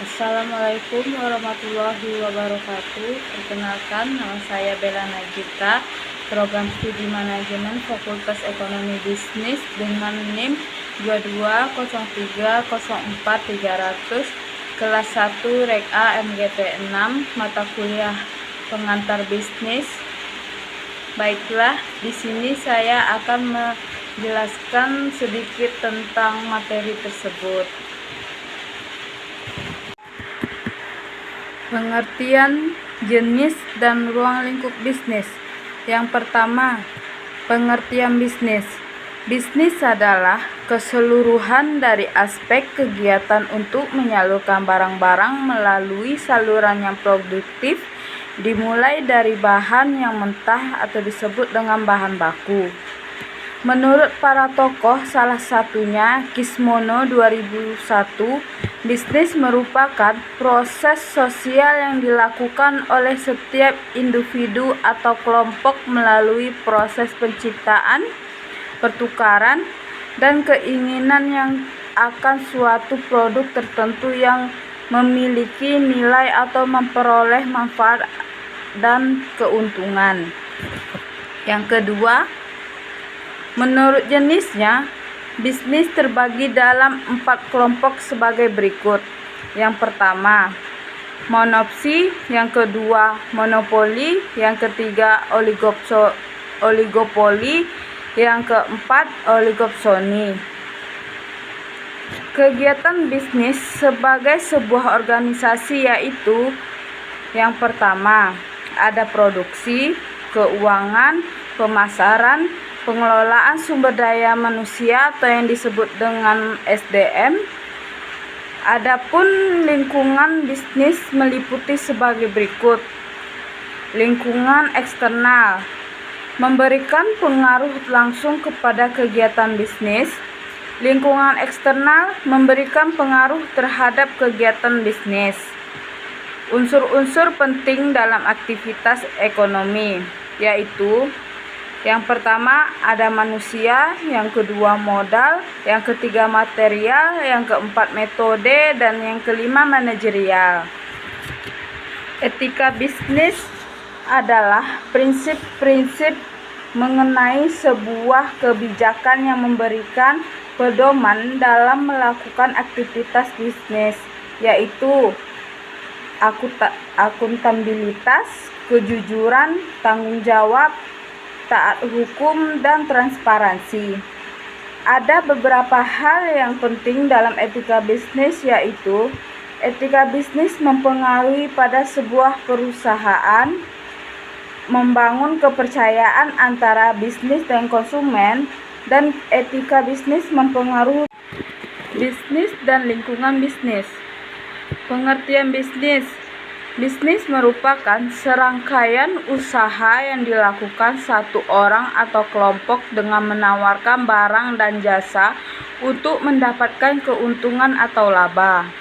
Assalamualaikum warahmatullahi wabarakatuh. Perkenalkan, nama saya Bella Najita, program studi manajemen Fakultas Ekonomi Bisnis dengan NIM 220304300, kelas 1 Rek A MGT 6, mata kuliah pengantar bisnis. Baiklah, di sini saya akan menjelaskan sedikit tentang materi tersebut. Pengertian jenis dan ruang lingkup bisnis. Yang pertama, pengertian bisnis. Bisnis adalah keseluruhan dari aspek kegiatan untuk menyalurkan barang-barang melalui saluran yang produktif, dimulai dari bahan yang mentah atau disebut dengan bahan baku. Menurut para tokoh, salah satunya Kismono 2001, bisnis merupakan proses sosial yang dilakukan oleh setiap individu atau kelompok melalui proses penciptaan, pertukaran, dan keinginan yang akan suatu produk tertentu yang memiliki nilai atau memperoleh manfaat dan keuntungan. Yang kedua, menurut jenisnya, bisnis terbagi dalam 4 kelompok sebagai berikut. Yang pertama, monopsi. Yang kedua, monopoli. Yang ketiga, oligopoli. Yang keempat, oligopsoni. Kegiatan bisnis sebagai sebuah organisasi yaitu: yang pertama, ada produksi, keuangan, pemasaran, pengelolaan sumber daya manusia atau yang disebut dengan SDM. Adapun lingkungan bisnis meliputi sebagai berikut. Lingkungan eksternal memberikan pengaruh langsung kepada kegiatan bisnis. Lingkungan eksternal memberikan pengaruh terhadap kegiatan bisnis. Unsur-unsur penting dalam aktivitas ekonomi yaitu: yang pertama, ada manusia. Yang kedua, modal. Yang ketiga, material. Yang keempat, metode. Dan yang kelima, manajerial. Etika bisnis adalah prinsip-prinsip mengenai sebuah kebijakan yang memberikan pedoman dalam melakukan aktivitas bisnis, yaitu akuntabilitas, kejujuran, tanggung jawab, taat hukum, dan transparansi. Ada beberapa hal yang penting dalam etika bisnis, yaitu: etika bisnis mempengaruhi pada sebuah perusahaan, membangun kepercayaan antara bisnis dan konsumen, dan etika bisnis mempengaruhi bisnis dan lingkungan bisnis. Pengertian bisnis. Bisnis merupakan serangkaian usaha yang dilakukan satu orang atau kelompok dengan menawarkan barang dan jasa untuk mendapatkan keuntungan atau laba.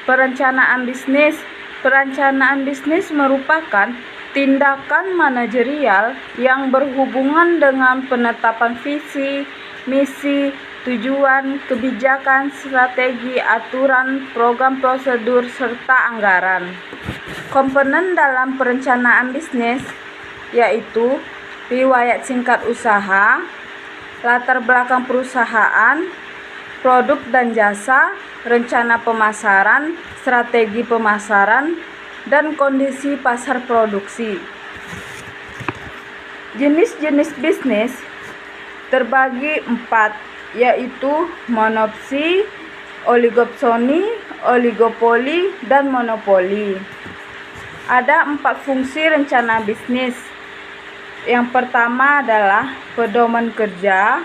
Perencanaan bisnis. Perencanaan bisnis merupakan tindakan manajerial yang berhubungan dengan penetapan visi, misi, tujuan, kebijakan, strategi, aturan, program, prosedur, serta anggaran. Komponen dalam perencanaan bisnis yaitu: riwayat singkat usaha, latar belakang perusahaan, produk dan jasa, rencana pemasaran, strategi pemasaran, dan kondisi pasar produksi. Jenis-jenis bisnis terbagi 4, yaitu monopsi, oligopsoni, oligopoli, dan monopoli. Ada 4 fungsi rencana bisnis. Yang pertama adalah pedoman kerja,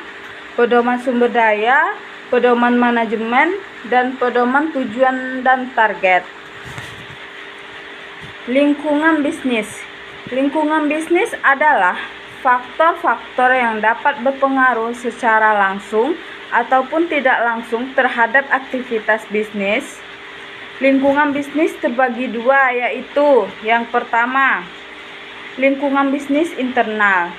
pedoman sumber daya, pedoman manajemen, dan pedoman tujuan dan target. Lingkungan bisnis. Lingkungan bisnis adalah faktor-faktor yang dapat berpengaruh secara langsung ataupun tidak langsung terhadap aktivitas bisnis. Lingkungan bisnis terbagi 2, yaitu: yang pertama, lingkungan bisnis internal.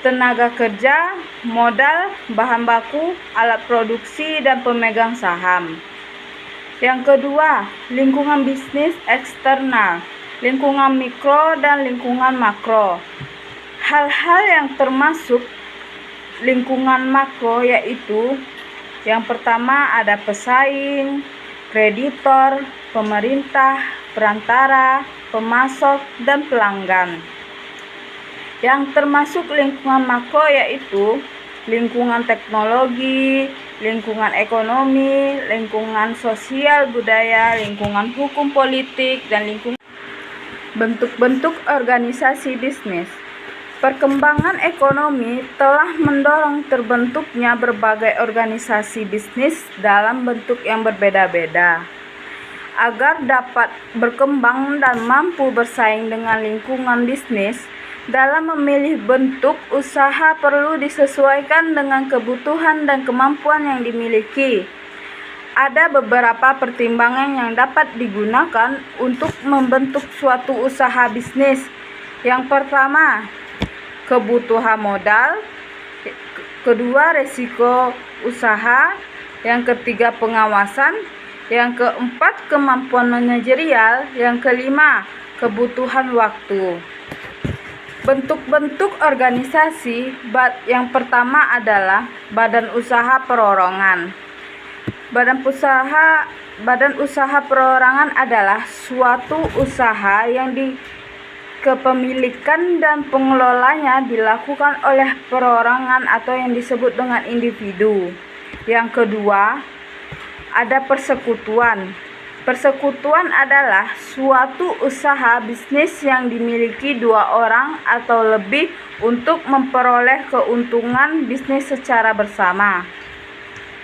Tenaga kerja, modal, bahan baku, alat produksi, dan pemegang saham. Yang kedua, lingkungan bisnis eksternal, lingkungan mikro dan lingkungan makro. Hal-hal yang termasuk lingkungan makro yaitu yang pertama ada pesaing, kreditor, pemerintah, perantara, pemasok, dan pelanggan. Yang termasuk lingkungan makro yaitu lingkungan teknologi, lingkungan ekonomi, lingkungan sosial budaya, lingkungan hukum politik, dan lingkungan bentuk-bentuk organisasi bisnis. Perkembangan ekonomi telah mendorong terbentuknya berbagai organisasi bisnis dalam bentuk yang berbeda-beda. Agar dapat berkembang dan mampu bersaing dengan lingkungan bisnis, dalam memilih bentuk usaha perlu disesuaikan dengan kebutuhan dan kemampuan yang dimiliki. Ada beberapa pertimbangan yang dapat digunakan untuk membentuk suatu usaha bisnis. Yang pertama, kebutuhan modal. Kedua, resiko usaha. Yang ketiga, pengawasan. Yang keempat, kemampuan manajerial. Yang kelima, kebutuhan waktu. Bentuk-bentuk organisasi yang pertama adalah badan usaha perorangan. Badan usaha perorangan adalah suatu usaha yang kepemilikan dan pengelolanya dilakukan oleh perorangan atau yang disebut dengan individu. Yang kedua, ada persekutuan. Persekutuan adalah suatu usaha bisnis yang dimiliki dua orang atau lebih untuk memperoleh keuntungan bisnis secara bersama.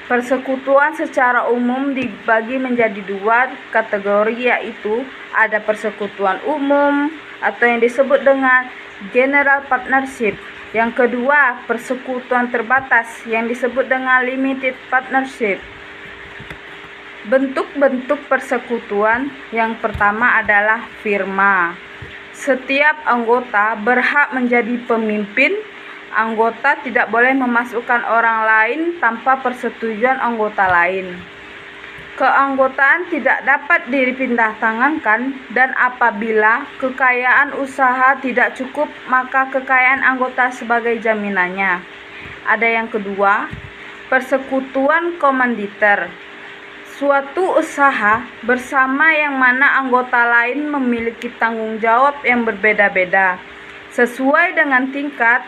Persekutuan secara umum dibagi menjadi dua kategori, yaitu ada persekutuan umum atau yang disebut dengan general partnership. Yang kedua, persekutuan terbatas yang disebut dengan limited partnership. Bentuk-bentuk persekutuan yang pertama adalah firma. Setiap anggota berhak menjadi pemimpin. Anggota tidak boleh memasukkan orang lain tanpa persetujuan anggota lain. Keanggotaan tidak dapat dipindahtangankan, dan apabila kekayaan usaha tidak cukup, maka kekayaan anggota sebagai jaminannya. Ada yang kedua, persekutuan komanditer. Suatu usaha bersama yang mana anggota lain memiliki tanggung jawab yang berbeda-beda sesuai dengan tingkat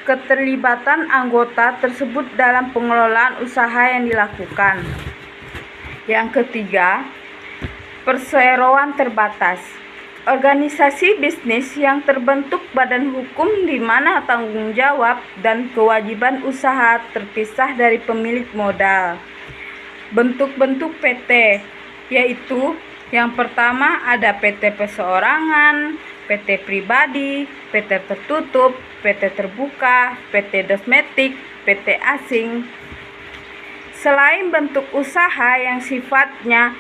keterlibatan anggota tersebut dalam pengelolaan usaha yang dilakukan. Yang ketiga, perseroan terbatas. Organisasi bisnis yang terbentuk badan hukum di mana tanggung jawab dan kewajiban usaha terpisah dari pemilik modal. Bentuk-bentuk PT yaitu yang pertama ada PT perseorangan, PT pribadi, PT tertutup, PT terbuka, PT dosmetik, PT asing. Selain bentuk usaha yang sifatnya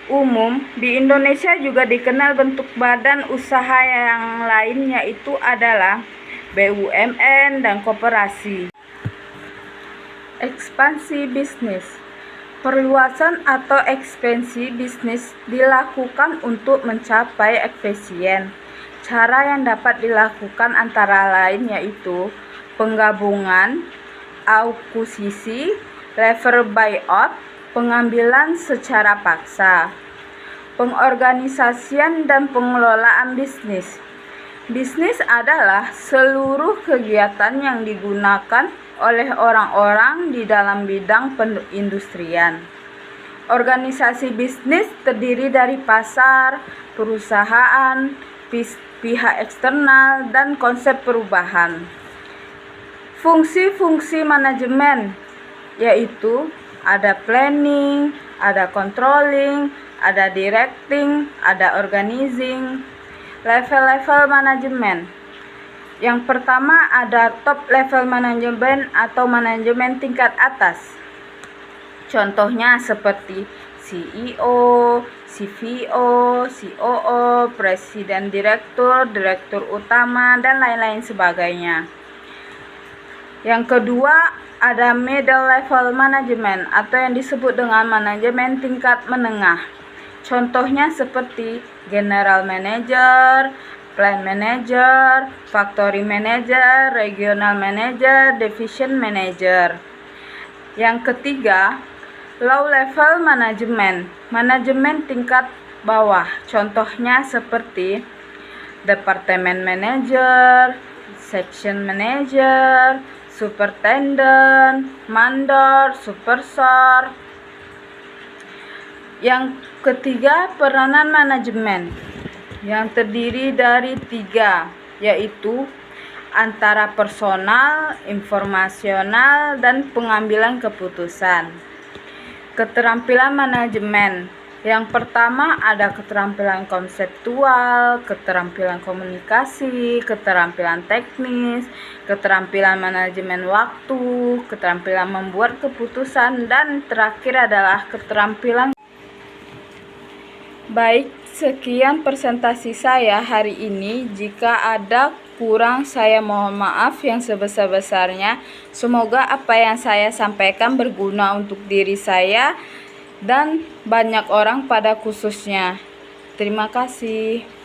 umum, di Indonesia juga dikenal bentuk badan usaha yang lain, yaitu adalah BUMN dan koperasi. Ekspansi bisnis. Perluasan atau ekspansi bisnis dilakukan untuk mencapai efisien. Cara yang dapat dilakukan antara lain yaitu penggabungan, akuisisi, lever buyout, pengambilan secara paksa, pengorganisasian dan pengelolaan bisnis. Bisnis adalah seluruh kegiatan yang digunakan oleh orang-orang di dalam bidang perindustrian. Organisasi bisnis terdiri dari pasar, perusahaan, pihak eksternal, dan konsep perubahan. Fungsi-fungsi manajemen yaitu ada planning, ada controlling, ada directing, ada organizing. Level-level manajemen. Yang pertama ada top level manajemen atau manajemen tingkat atas. Contohnya seperti CEO, CVO, COO, presiden direktur, direktur utama, dan lain-lain sebagainya. Yang kedua, ada middle level management atau yang disebut dengan manajemen tingkat menengah. Contohnya seperti general manager, plant manager, factory manager, regional manager, division manager. Yang ketiga, low level management, manajemen tingkat bawah. Contohnya seperti departemen manager, section manager, superintendent, mandor, supervisor. Yang ketiga, peranan manajemen yang terdiri dari 3, yaitu antara personal, informasional, dan pengambilan keputusan. Keterampilan manajemen. Yang pertama ada keterampilan konseptual, keterampilan komunikasi, keterampilan teknis, keterampilan manajemen waktu, keterampilan membuat keputusan, dan terakhir adalah keterampilan. Baik, sekian presentasi saya hari ini. Jika ada kurang, saya mohon maaf yang sebesar-besarnya. Semoga apa yang saya sampaikan berguna untuk diri saya dan banyak orang pada khususnya. Terima kasih.